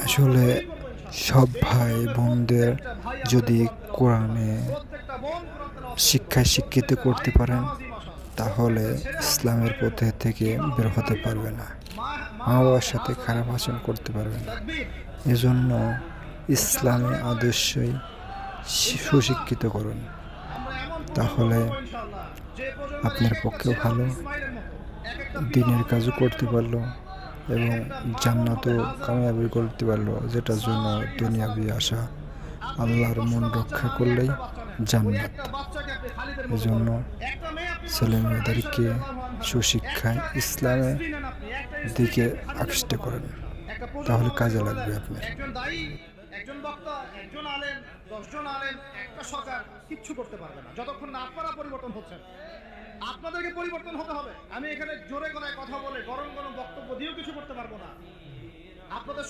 আসলে সব ভাই বোনদের যদি কোরআনে শিক্ষায় শিক্ষিত করতে পারেন, তাহলে ইসলামের পথে থেকে বের হতে পারবে না, মা বাবার সাথে খারাপ আচরণ করতে পারবে না। এজন্য ইসলামী আদর্শই সুশিক্ষিত করুন, তাহলে আপনার পক্ষেও ভালো, দিনের কাজও করতে পারলো এবং জান্নাতও কামিয়াবি করতে পারলো, যেটার জন্য দুনিয়াবি আশা আল্লাহর মন রক্ষা করলেই জান্নাত। এজন্য ছেলে মেয়েদেরকে সুশিক্ষায় ইসলামের দিকে আকৃষ্ট করেন, তাহলে কাজে লাগবে আপনার। একজন বক্তা, একজন আলেম, 10 জন আলেম, একটা সরকার কিচ্ছু করতে পারবে না যতক্ষণ না আপনারা পরিবর্তন হচ্ছেন। আপনাদেরকে পরিবর্তন হতে হবে। আমি এখানে জোরে গলায় কথা বলে গরম গরম বক্তব্য দিয়েও কিছু করতে পারবো না। আপনাদের